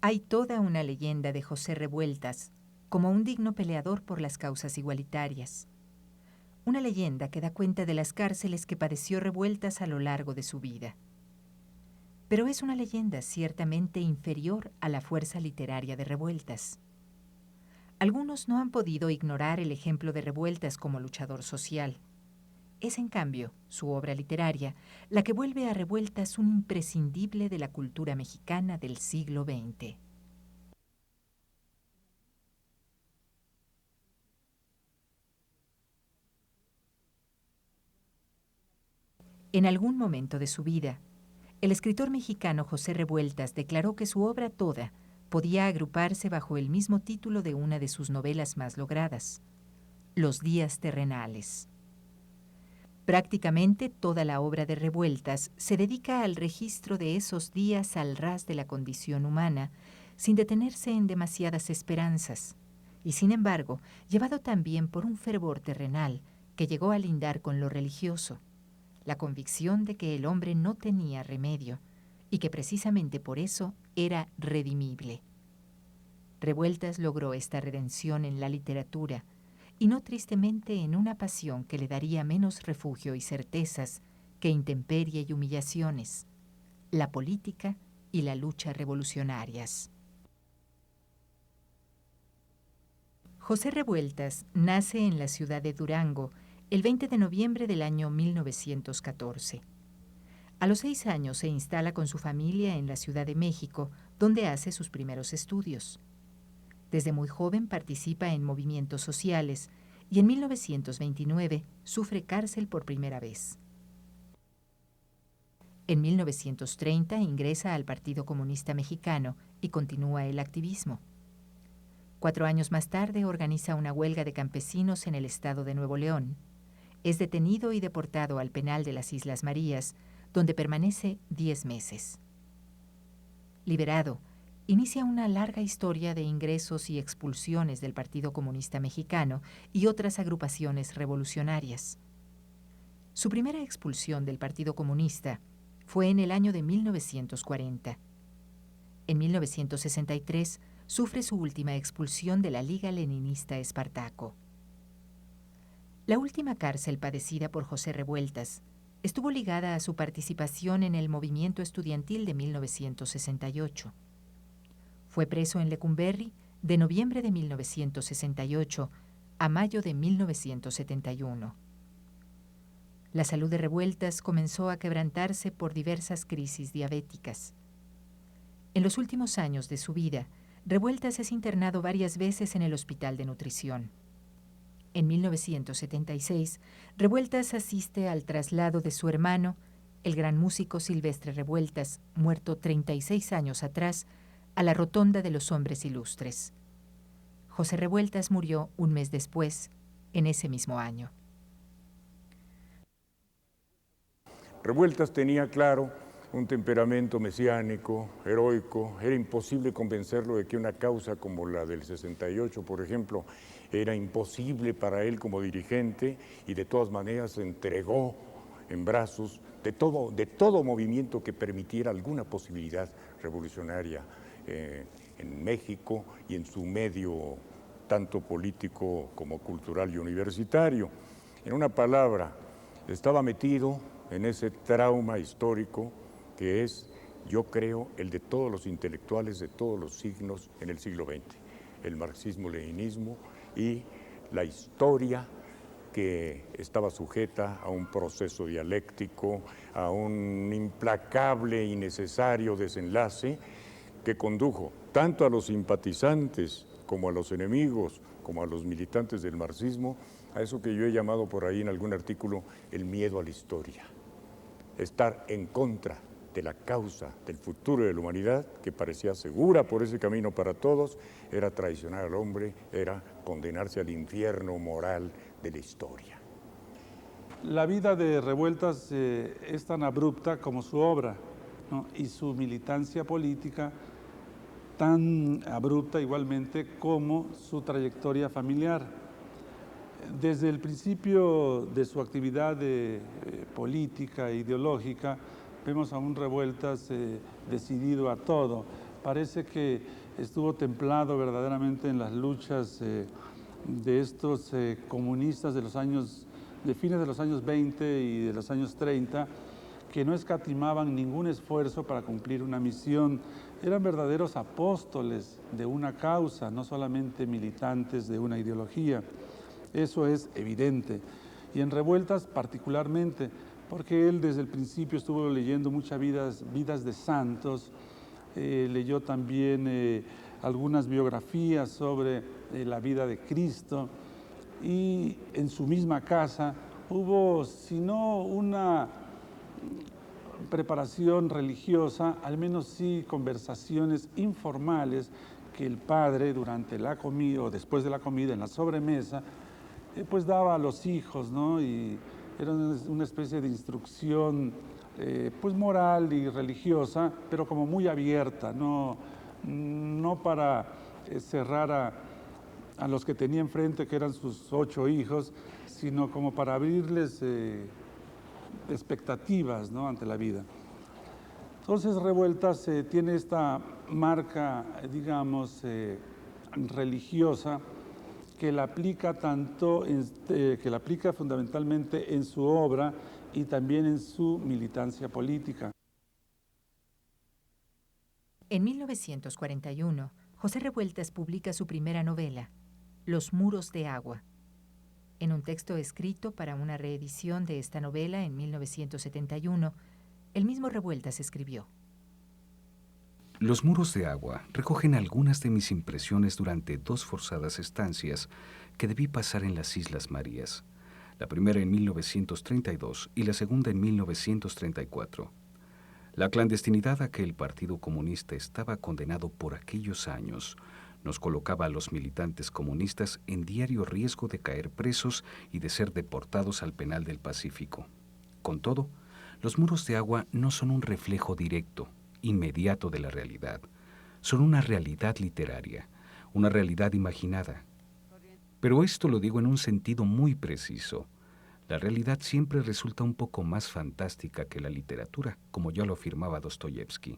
Hay toda una leyenda de José Revueltas como un digno peleador por las causas igualitarias. Una leyenda que da cuenta de las cárceles que padeció Revueltas a lo largo de su vida. Pero es una leyenda ciertamente inferior a la fuerza literaria de Revueltas. Algunos no han podido ignorar el ejemplo de Revueltas como luchador social. Es, en cambio, su obra literaria la que vuelve a Revueltas un imprescindible de la cultura mexicana del siglo XX. En algún momento de su vida, el escritor mexicano José Revueltas declaró que su obra toda podía agruparse bajo el mismo título de una de sus novelas más logradas, Los días terrenales. Prácticamente toda la obra de Revueltas se dedica al registro de esos días al ras de la condición humana, sin detenerse en demasiadas esperanzas, y sin embargo, llevado también por un fervor terrenal que llegó a lindar con lo religioso, la convicción de que el hombre no tenía remedio y que precisamente por eso era redimible. Revueltas logró esta redención en la literatura, y no tristemente en una pasión que le daría menos refugio y certezas que intemperie y humillaciones, la política y la lucha revolucionarias. José Revueltas nace en la ciudad de Durango el 20 de noviembre del año 1914. A los 6 años se instala con su familia en la Ciudad de México, donde hace sus primeros estudios. Desde muy joven participa en movimientos sociales y en 1929 sufre cárcel por primera vez. En 1930 ingresa al Partido Comunista Mexicano y continúa el activismo. 4 años más tarde organiza una huelga de campesinos en el estado de Nuevo León. Es detenido y deportado al penal de las Islas Marías, donde permanece 10 meses. Liberado, inicia una larga historia de ingresos y expulsiones del Partido Comunista Mexicano y otras agrupaciones revolucionarias. Su primera expulsión del Partido Comunista fue en el año de 1940. En 1963 sufre su última expulsión de la Liga Leninista Espartaco. La última cárcel padecida por José Revueltas estuvo ligada a su participación en el movimiento estudiantil de 1968. Fue preso en Lecumberri de noviembre de 1968 a mayo de 1971. La salud de Revueltas comenzó a quebrantarse por diversas crisis diabéticas. En los últimos años de su vida, Revueltas es internado varias veces en el Hospital de Nutrición. En 1976, Revueltas asiste al traslado de su hermano, el gran músico Silvestre Revueltas, muerto 36 años atrás, a la Rotonda de los Hombres Ilustres. José Revueltas murió un mes después, en ese mismo año. Revueltas tenía claro un temperamento mesiánico, heroico. Era imposible convencerlo de que una causa como la del 68, por ejemplo, era imposible para él como dirigente, y de todas maneras se entregó en brazos de todo movimiento que permitiera alguna posibilidad revolucionaria en México y en su medio tanto político como cultural y universitario. En una palabra, estaba metido en ese trauma histórico que es, yo creo, el de todos los intelectuales de todos los signos en el siglo XX, el marxismo-leninismo y la historia que estaba sujeta a un proceso dialéctico, a un implacable y necesario desenlace que condujo tanto a los simpatizantes como a los enemigos, como a los militantes del marxismo, a eso que yo he llamado por ahí en algún artículo el miedo a la historia. Estar en contra de la causa del futuro de la humanidad, que parecía segura por ese camino para todos, era traicionar al hombre, era condenarse al infierno moral de la historia. La vida de Revueltas es tan abrupta como su obra, ¿no? Y su militancia política tan abrupta igualmente como su trayectoria familiar. Desde el principio de su actividad política e ideológica, vemos a un Revueltas decidido a todo. Parece que estuvo templado verdaderamente en las luchas de estos comunistas de fines de los años 20 y de los años 30, que no escatimaban ningún esfuerzo para cumplir una misión. Eran verdaderos apóstoles de una causa, no solamente militantes de una ideología. Eso es evidente. Y en Revueltas particularmente, porque él desde el principio estuvo leyendo muchas vidas de santos, leyó también algunas biografías sobre la vida de Cristo, y en su misma casa hubo, si no una preparación religiosa, al menos sí conversaciones informales que el padre durante la comida o después de la comida en la sobremesa pues daba a los hijos, ¿no? Y era una especie de instrucción pues moral y religiosa, pero como muy abierta, no para cerrar a los que tenía enfrente, que eran sus 8 hijos, sino como para abrirles expectativas, ¿no?, ante la vida. Entonces Revueltas tiene esta marca, digamos, religiosa, que la aplica que la aplica fundamentalmente en su obra y también en su militancia política. En 1941, José Revueltas publica su primera novela, Los muros de agua. En un texto escrito para una reedición de esta novela en 1971, el mismo Revueltas escribió: Los muros de agua recogen algunas de mis impresiones durante 2 forzadas estancias que debí pasar en las Islas Marías, la primera en 1932 y la segunda en 1934. La clandestinidad a que el Partido Comunista estaba condenado por aquellos años nos colocaba a los militantes comunistas en diario riesgo de caer presos y de ser deportados al penal del Pacífico. Con todo, los muros de agua no son un reflejo directo, inmediato de la realidad. Son una realidad literaria, una realidad imaginada. Pero esto lo digo en un sentido muy preciso. La realidad siempre resulta un poco más fantástica que la literatura, como ya lo afirmaba Dostoyevsky.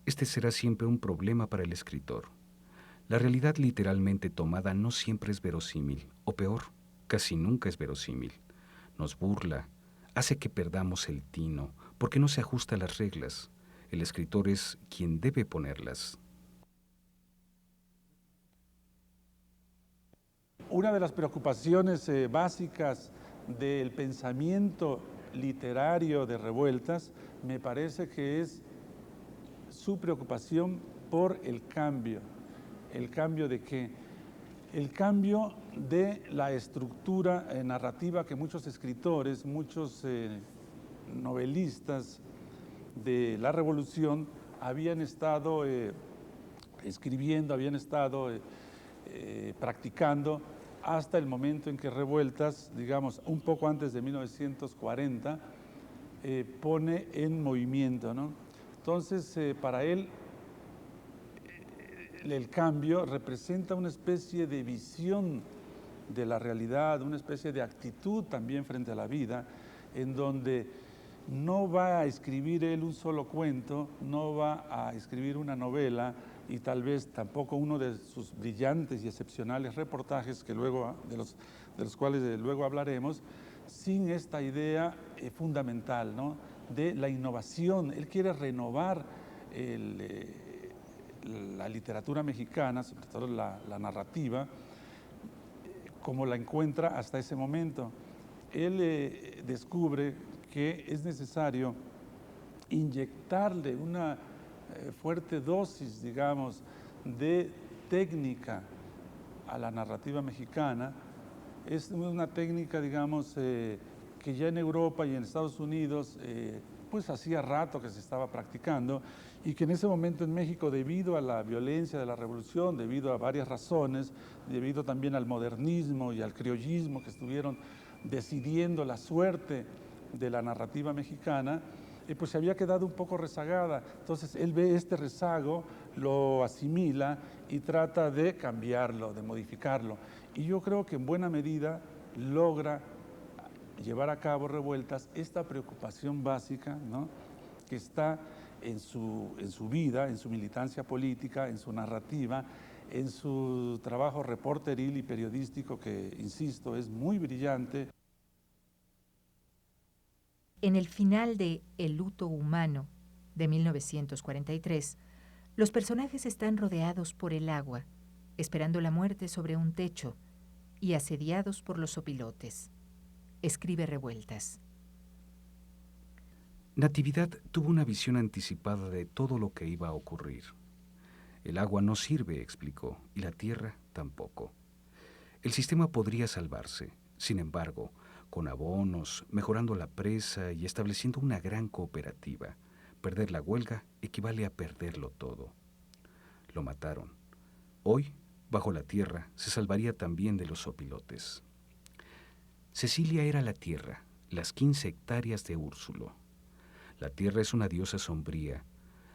Este será siempre un problema para el escritor. La realidad literalmente tomada no siempre es verosímil, o peor, casi nunca es verosímil. Nos burla, hace que perdamos el tino, porque no se ajusta a las reglas. El escritor es quien debe ponerlas. Una de las preocupaciones básicas del pensamiento literario de Revueltas me parece que es su preocupación por el cambio. ¿El cambio de qué? El cambio de la estructura narrativa que muchos escritores, muchos novelistas de la Revolución habían estado escribiendo, habían estado practicando hasta el momento en que Revueltas, digamos, un poco antes de 1940, pone en movimiento, ¿no? Entonces, para él, el cambio representa una especie de visión de la realidad, una especie de actitud también frente a la vida, en donde no va a escribir él un solo cuento, no va a escribir una novela y tal vez tampoco uno de sus brillantes y excepcionales reportajes que luego, de los cuales luego hablaremos, sin esta idea fundamental, ¿no?, de la innovación. Él quiere renovar la literatura mexicana, sobre todo la narrativa, como la encuentra hasta ese momento. Él descubre que es necesario inyectarle una fuerte dosis, digamos, de técnica a la narrativa mexicana. Es una técnica, digamos, que ya en Europa y en Estados Unidos pues hacía rato que se estaba practicando y que en ese momento en México, debido a la violencia de la revolución, debido a varias razones, debido también al modernismo y al criollismo que estuvieron decidiendo la suerte de la narrativa mexicana, pues se había quedado un poco rezagada. Entonces él ve este rezago, lo asimila y trata de cambiarlo, de modificarlo. Y yo creo que en buena medida logra llevar a cabo Revueltas esta preocupación básica, ¿no?, que está en su vida, en su militancia política, en su narrativa, en su trabajo reporteril y periodístico que, insisto, es muy brillante. En el final de El luto humano, de 1943, los personajes están rodeados por el agua, esperando la muerte sobre un techo y asediados por los opilotes. Escribe Revueltas. Natividad tuvo una visión anticipada de todo lo que iba a ocurrir. El agua no sirve, explicó, y la tierra tampoco. El sistema podría salvarse, sin embargo, con abonos, mejorando la presa y estableciendo una gran cooperativa. Perder la huelga equivale a perderlo todo. Lo mataron. Hoy, bajo la tierra, se salvaría también de los opilotes. Cecilia era la tierra, las 15 hectáreas de Úrsulo. La tierra es una diosa sombría.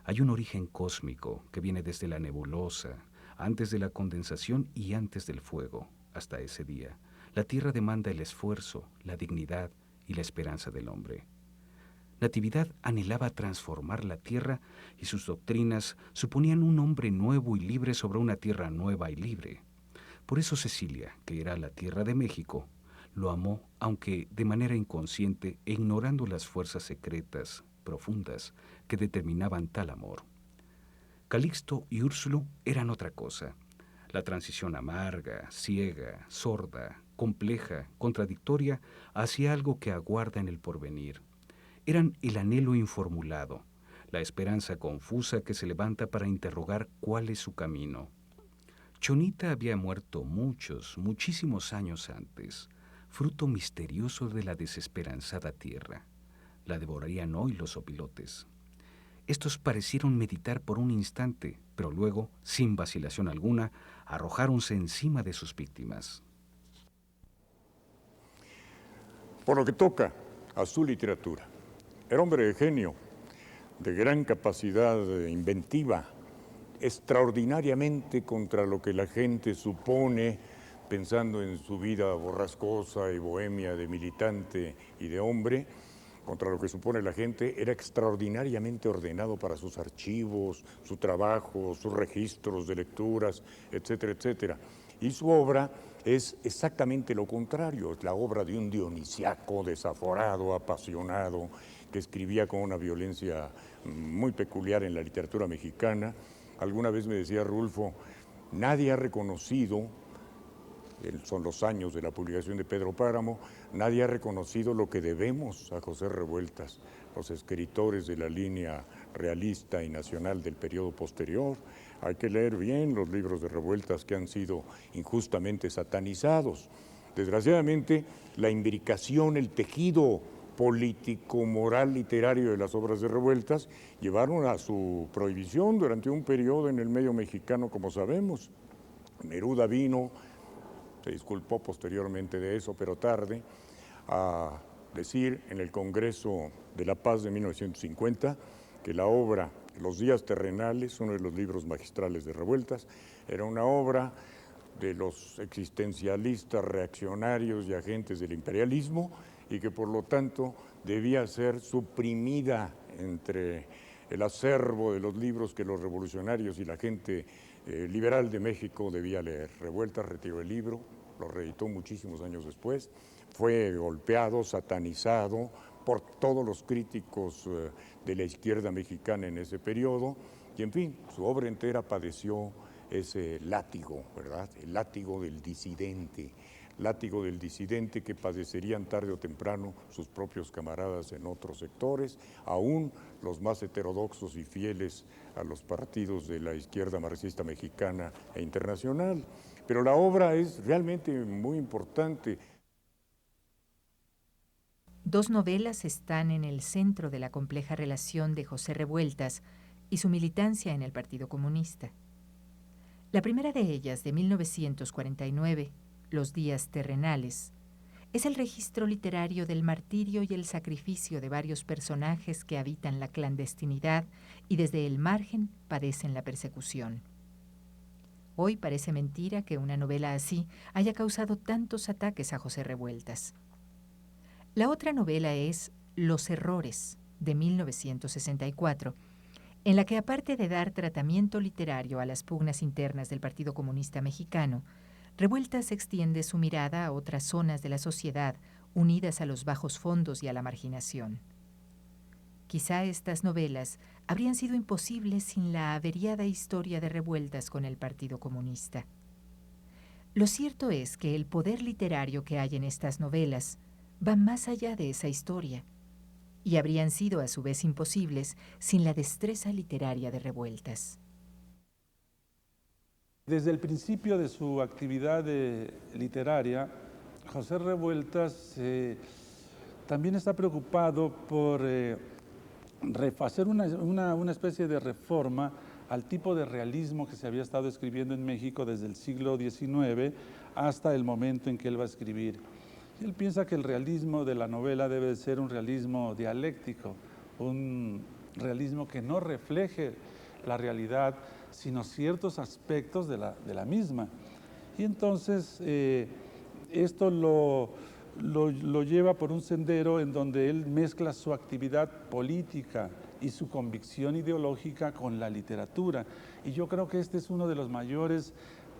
Hay un origen cósmico que viene desde la nebulosa, antes de la condensación y antes del fuego, hasta ese día. La tierra demanda el esfuerzo, la dignidad y la esperanza del hombre. Natividad anhelaba transformar la tierra y sus doctrinas suponían un hombre nuevo y libre sobre una tierra nueva y libre. Por eso Cecilia, que era la tierra de México, lo amó, aunque de manera inconsciente e ignorando las fuerzas secretas, profundas, que determinaban tal amor. Calixto y Úrsulo eran otra cosa. La transición amarga, ciega, sorda, compleja, contradictoria hacia algo que aguarda en el porvenir. Eran el anhelo informulado, la esperanza confusa que se levanta para interrogar cuál es su camino. Chonita había muerto muchísimos años antes, fruto misterioso de la desesperanzada tierra. La devorarían hoy los opilotes. Estos parecieron meditar por un instante, pero luego, sin vacilación alguna, arrojáronse encima de sus víctimas. Por lo que toca a su literatura, era hombre de genio, de gran capacidad inventiva, extraordinariamente contra lo que la gente supone, pensando en su vida borrascosa y bohemia de militante y de hombre, contra lo que supone la gente, era extraordinariamente ordenado para sus archivos, su trabajo, sus registros de lecturas, etcétera, etcétera. Y su obra es exactamente lo contrario, es la obra de un dionisiaco desaforado, apasionado, que escribía con una violencia muy peculiar en la literatura mexicana. Alguna vez me decía Rulfo, nadie ha reconocido, son los años de la publicación de Pedro Páramo, nadie ha reconocido lo que debemos a José Revueltas, los escritores de la línea realista y nacional del periodo posterior. Hay que leer bien los libros de Revueltas que han sido injustamente satanizados. Desgraciadamente, la imbricación, el tejido político, moral, literario de las obras de Revueltas llevaron a su prohibición durante un periodo en el medio mexicano, como sabemos. Neruda vino, se disculpó posteriormente de eso, pero tarde, a decir en el Congreso de la Paz de 1950 que la obra Los días terrenales, uno de los libros magistrales de Revueltas, era una obra de los existencialistas reaccionarios y agentes del imperialismo y que por lo tanto debía ser suprimida entre el acervo de los libros que los revolucionarios y la gente liberal de México debía leer. Revueltas retiró el libro, lo reeditó muchísimos años después, fue golpeado, satanizado por todos los críticos de la izquierda mexicana en ese periodo, y en fin, su obra entera padeció ese látigo, ¿verdad? El látigo del disidente que padecerían tarde o temprano sus propios camaradas en otros sectores, aún los más heterodoxos y fieles a los partidos de la izquierda marxista mexicana e internacional. Pero la obra es realmente muy importante. Dos novelas están en el centro de la compleja relación de José Revueltas y su militancia en el Partido Comunista. La primera de ellas, de 1949, Los días terrenales, es el registro literario del martirio y el sacrificio de varios personajes que habitan la clandestinidad y desde el margen padecen la persecución. Hoy parece mentira que una novela así haya causado tantos ataques a José Revueltas. La otra novela es Los errores, de 1964, en la que aparte de dar tratamiento literario a las pugnas internas del Partido Comunista Mexicano, Revueltas extiende su mirada a otras zonas de la sociedad unidas a los bajos fondos y a la marginación. Quizá estas novelas habrían sido imposibles sin la averiada historia de Revueltas con el Partido Comunista. Lo cierto es que el poder literario que hay en estas novelas va más allá de esa historia, y habrían sido a su vez imposibles sin la destreza literaria de Revueltas. Desde el principio de su actividad literaria, José Revueltas también está preocupado por hacer una especie de reforma al tipo de realismo que se había estado escribiendo en México desde el siglo XIX hasta el momento en que él va a escribir. Él piensa que el realismo de la novela debe ser un realismo dialéctico, un realismo que no refleje la realidad, sino ciertos aspectos de la misma. Y entonces esto lo lleva por un sendero en donde él mezcla su actividad política y su convicción ideológica con la literatura. Y yo creo que este es uno de los mayores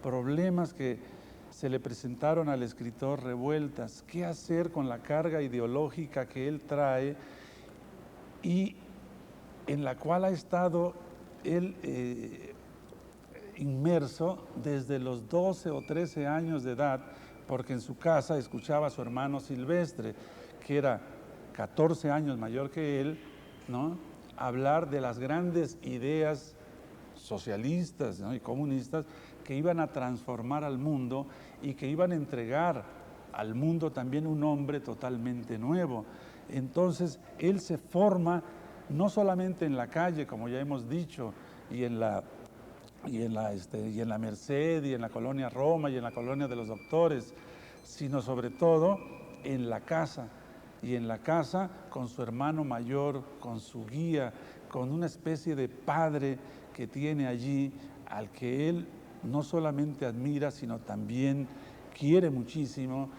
problemas que se le presentaron al escritor Revueltas. ¿Qué hacer con la carga ideológica que él trae y en la cual ha estado él inmerso desde los 12 o 13 años de edad, porque en su casa escuchaba a su hermano Silvestre, que era 14 años mayor que él, ¿no?, hablar de las grandes ideas socialistas, ¿no?, y comunistas que iban a transformar al mundo y que iban a entregar al mundo también un hombre totalmente nuevo. Entonces, él se forma no solamente en la calle, como ya hemos dicho, y en la Merced, y en la colonia Roma, y en la colonia de los Doctores, sino sobre todo en la casa, y en la casa con su hermano mayor, con su guía, con una especie de padre que tiene allí, al que él no solamente admira, sino también quiere muchísimo,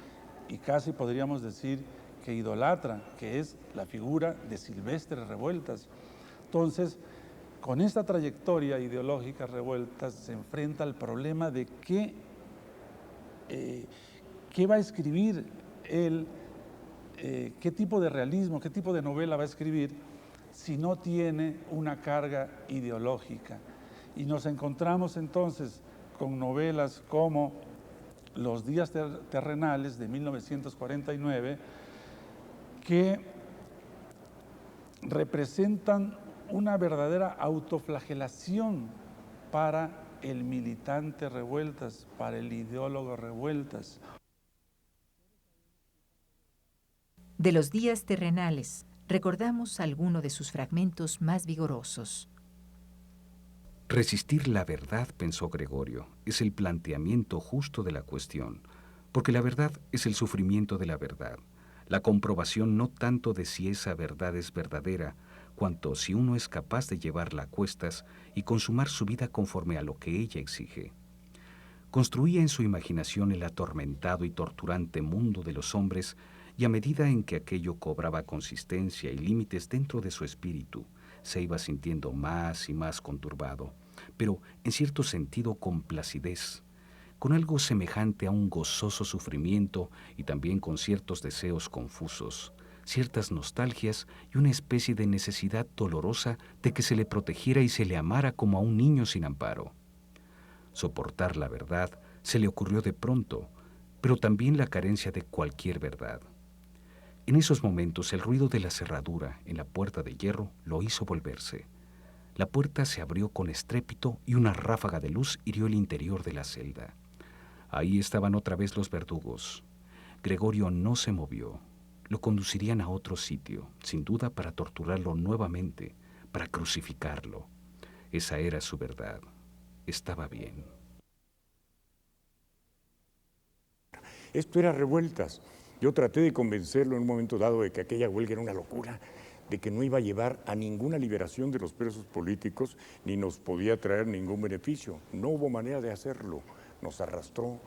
y casi podríamos decir que idolatra, que es la figura de Silvestre Revueltas. Entonces, con esta trayectoria ideológica, Revueltas se enfrenta al problema de qué va a escribir él, qué tipo de realismo, qué tipo de novela va a escribir si no tiene una carga ideológica. Y nos encontramos entonces con novelas como Los días terrenales de 1949, que representan una verdadera autoflagelación para el militante Revueltas, para el ideólogo Revueltas. De Los días terrenales, recordamos alguno de sus fragmentos más vigorosos. Resistir la verdad, pensó Gregorio, es el planteamiento justo de la cuestión, porque la verdad es el sufrimiento de la verdad, la comprobación no tanto de si esa verdad es verdadera, cuanto si uno es capaz de llevarla a cuestas y consumar su vida conforme a lo que ella exige. Construía en su imaginación el atormentado y torturante mundo de los hombres, y a medida en que aquello cobraba consistencia y límites dentro de su espíritu, se iba sintiendo más y más conturbado, pero en cierto sentido con placidez, con algo semejante a un gozoso sufrimiento y también con ciertos deseos confusos, ciertas nostalgias y una especie de necesidad dolorosa de que se le protegiera y se le amara como a un niño sin amparo. Soportar la verdad se le ocurrió de pronto, pero también la carencia de cualquier verdad. En esos momentos el ruido de la cerradura en la puerta de hierro lo hizo volverse. La puerta se abrió con estrépito y una ráfaga de luz hirió el interior de la celda. Ahí estaban otra vez los verdugos. Gregorio no se movió. Lo conducirían a otro sitio, sin duda para torturarlo nuevamente, para crucificarlo. Esa era su verdad. Estaba bien. Esto era Revueltas. Yo traté de convencerlo en un momento dado de que aquella huelga era una locura, de que no iba a llevar a ninguna liberación de los presos políticos, ni nos podía traer ningún beneficio. No hubo manera de hacerlo. Nos arrastró,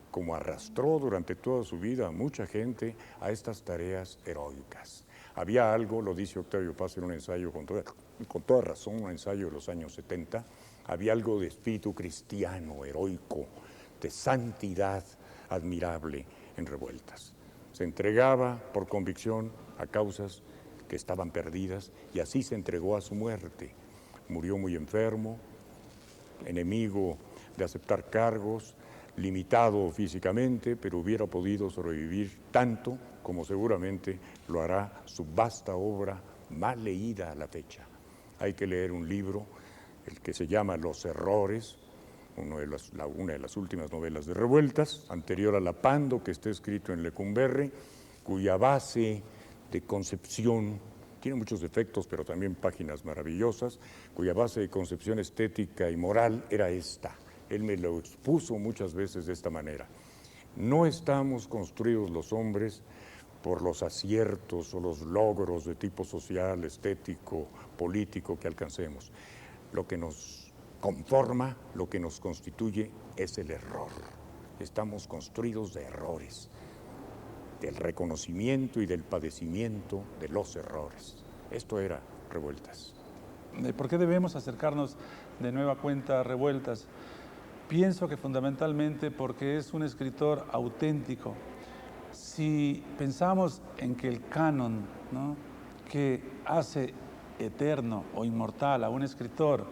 como arrastró durante toda su vida a mucha gente, a estas tareas heroicas. Había algo, lo dice Octavio Paz en un ensayo con toda razón, un ensayo de los años 70, había algo de espíritu cristiano, heroico, de santidad admirable en Revueltas. Se entregaba por convicción a causas que estaban perdidas y así se entregó a su muerte. Murió muy enfermo, enemigo de aceptar cargos, limitado físicamente, pero hubiera podido sobrevivir tanto como seguramente lo hará su vasta obra, mal leída a la fecha. Hay que leer un libro, el que se llama Los Errores, una de las últimas novelas de Revueltas, anterior a La Pando, que está escrito en Lecumberri, cuya base de concepción, tiene muchos defectos, pero también páginas maravillosas, cuya base de concepción estética y moral era esta. Él me lo expuso muchas veces de esta manera. No estamos construidos los hombres por los aciertos o los logros de tipo social, estético, político que alcancemos. Lo que nos conforma, lo que nos constituye es el error. Estamos construidos de errores, del reconocimiento y del padecimiento de los errores. Esto era Revueltas. ¿Por qué debemos acercarnos de nueva cuenta a Revueltas? Pienso que fundamentalmente porque es un escritor auténtico. Si pensamos en que el canon, ¿no?, que hace eterno o inmortal a un escritor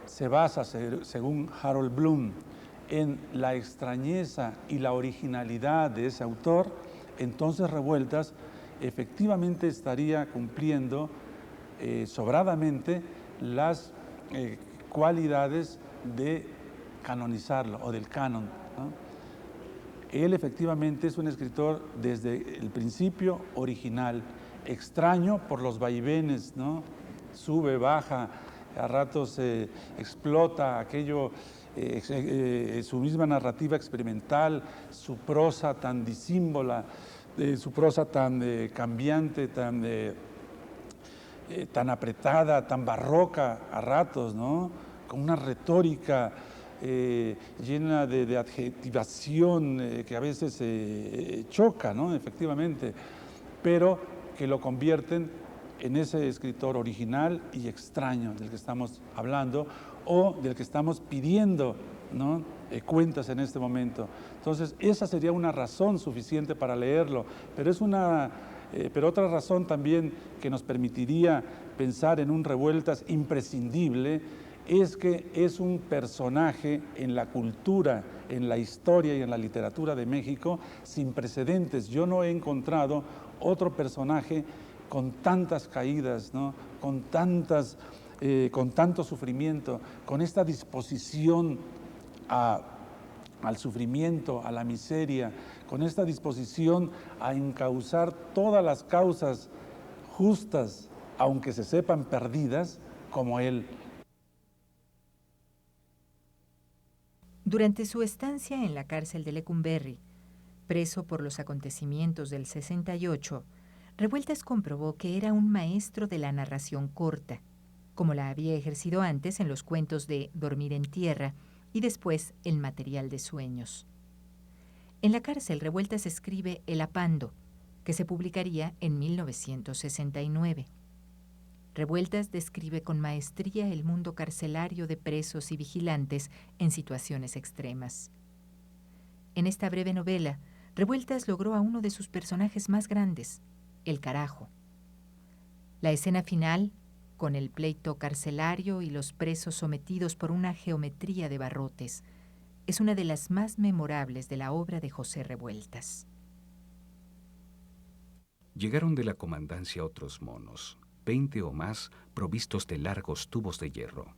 se basa, según Harold Bloom, en la extrañeza y la originalidad de ese autor, entonces Revueltas efectivamente estaría cumpliendo sobradamente las cualidades de canonizarlo o del canon, ¿no? Él efectivamente es un escritor desde el principio original, extraño por los vaivenes, ¿no? Sube, baja, a ratos explota aquello, su misma narrativa experimental, su prosa tan disímbola, su prosa tan cambiante, tan apretada, tan barroca a ratos, ¿no? Con una retórica llena de adjetivación que a veces choca, ¿no?, efectivamente, pero que lo convierten en ese escritor original y extraño del que estamos hablando o del que estamos pidiendo, ¿no?, cuentas en este momento. Entonces, esa sería una razón suficiente para leerlo, pero pero otra razón también que nos permitiría pensar en un Revueltas imprescindible es que es un personaje en la cultura, en la historia y en la literatura de México sin precedentes. Yo no he encontrado otro personaje con tantas caídas, ¿no?, con tanto sufrimiento, con esta disposición al sufrimiento, a la miseria, con esta disposición a encauzar todas las causas justas, aunque se sepan perdidas, como él. Durante su estancia en la cárcel de Lecumberri, preso por los acontecimientos del 68, Revueltas comprobó que era un maestro de la narración corta, como la había ejercido antes en los cuentos de Dormir en Tierra y después El Material de Sueños. En la cárcel, Revueltas escribe El Apando, que se publicaría en 1969. Revueltas describe con maestría el mundo carcelario de presos y vigilantes en situaciones extremas. En esta breve novela, Revueltas logró a uno de sus personajes más grandes, el Carajo. La escena final, con el pleito carcelario y los presos sometidos por una geometría de barrotes, es una de las más memorables de la obra de José Revueltas. Llegaron de la comandancia otros monos, 20 o más provistos de largos tubos de hierro.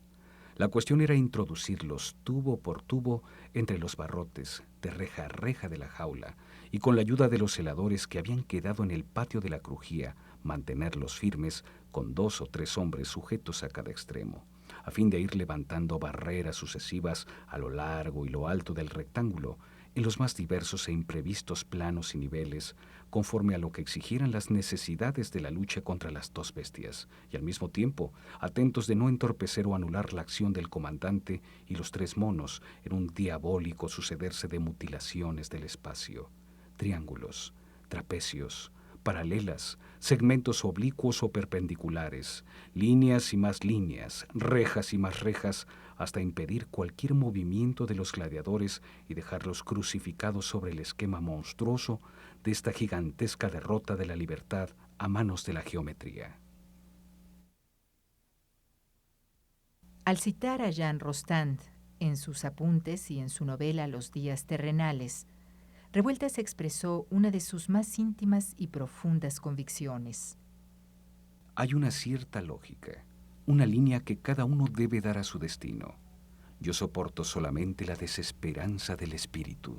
La cuestión era introducirlos tubo por tubo entre los barrotes, de reja a reja de la jaula, y con la ayuda de los celadores que habían quedado en el patio de la crujía, mantenerlos firmes con 2 o 3 hombres sujetos a cada extremo, a fin de ir levantando barreras sucesivas a lo largo y lo alto del rectángulo, en los más diversos e imprevistos planos y niveles, conforme a lo que exigieran las necesidades de la lucha contra las 2 bestias, y al mismo tiempo atentos de no entorpecer o anular la acción del comandante y los 3 monos en un diabólico sucederse de mutilaciones del espacio, triángulos, trapecios, paralelas, segmentos oblicuos o perpendiculares, líneas y más líneas, rejas y más rejas, hasta impedir cualquier movimiento de los gladiadores y dejarlos crucificados sobre el esquema monstruoso de esta gigantesca derrota de la libertad a manos de la geometría. Al citar a Jean Rostand en sus apuntes y en su novela Los días terrenales, Revueltas expresó una de sus más íntimas y profundas convicciones. Hay una cierta lógica, una línea que cada uno debe dar a su destino. Yo soporto solamente la desesperanza del espíritu.